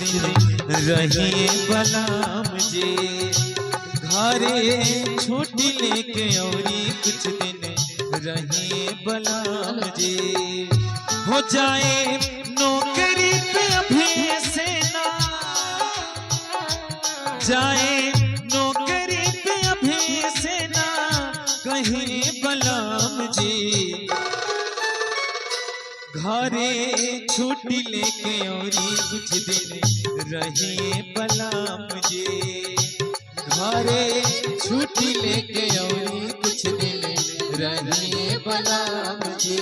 रहिए बलाम जे घरे छुट्टी लेके औरी कुछ दिन रहिए बलाम जे हो जाए नौकरी पे अभी से ना जाए नौकरी पे अभी से ना कहीं बलाम जी घरे छुट्टी लेके औरी कुछ दिन रहिए बलाम जी घरे छुट्टी लेके औरी कुछ दिन रहिए बलाम जी।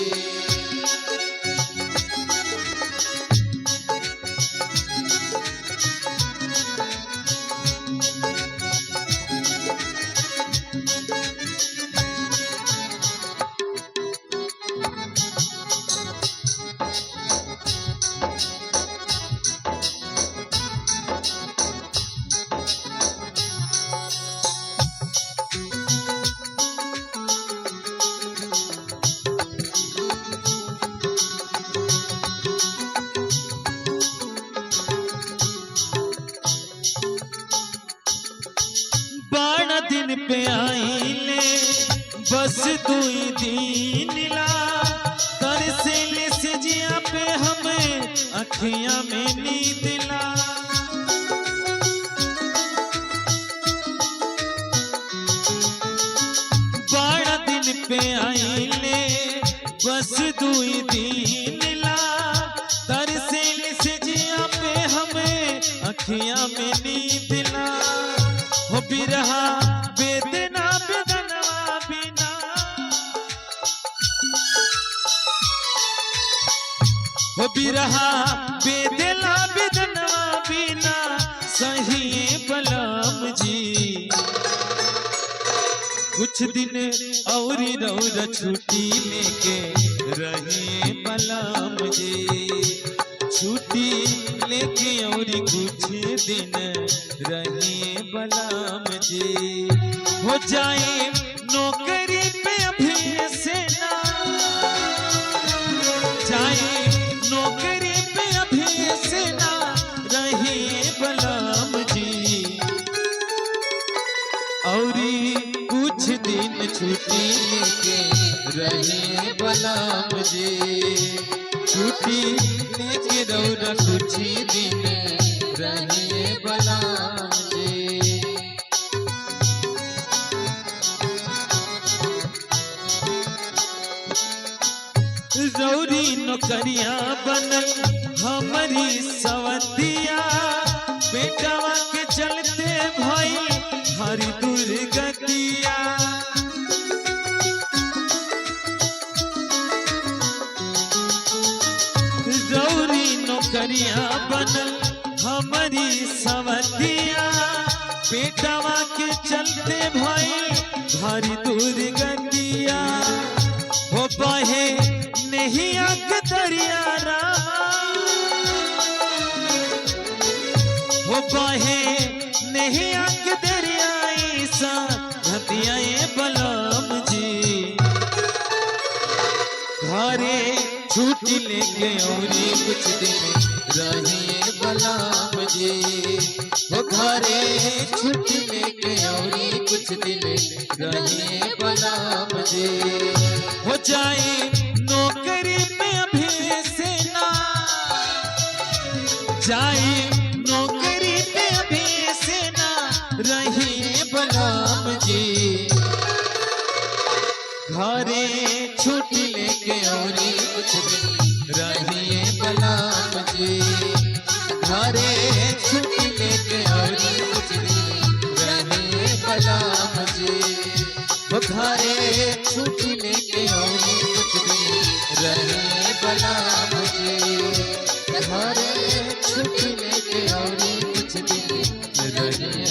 दिन पे आईले बस दुई दिन ला तरसेले से जिया पे हमें अखियां में नींद ला बारह दिन पे आईले बस दुई दिन ला तरसेले से जिया पे हमें अखियां में नींद ला हो बिरहा बेदना बेदनवा बिना हो बिरहा बेदला बेदनवा बिना सही बलाम जी कुछ दिन और रौरा छुट्टी लेके रहिए बलाम जी छुट्टी लेके और कुछ दिन रहिए बलाम जी हो जाए नौकरी पे अभी से ना जाए नौकरी पे अभी से ना रहिए बलाम जी और कुछ दिन छुट्टी लेके रहिए बलाम जी छुट्टी लेके रौरा कुछ दिन रहिए बलाम जी। रौरी नौकरिया बनल हमारी सवतिया बेटावा के चलते भाई हरी दुर्गतिया रौरी नौकरिया बनल हमारी सवतिया बेटावा के चलते भाई भारी दुर्गतिया हो बहे नहीं आग दरिया हो बहे नहीं आग दरिया ईसा हतिया बलाम जी घरे छुट्टी लेके औरी कुछ दिन रहिए बलाम जी हो घरे छुट्टी लेके औरी कुछ दिन रहिए बलाम जी हो जाए नौकरी पे अभी से ना जाए नौकरी पे अभी से ना रहिए बलाम जी घरे छुट्टी लेके औरी कुछ दिन रहिए बलाम जी घरे छुट्टी लेके औरी कुछ दिन रहिए बलाम जी घरे छुट्टी लेके औरी कुछ दिन रहिए बलाम जी घरे छुट्टी लेके औरी कुछ दिन रहिए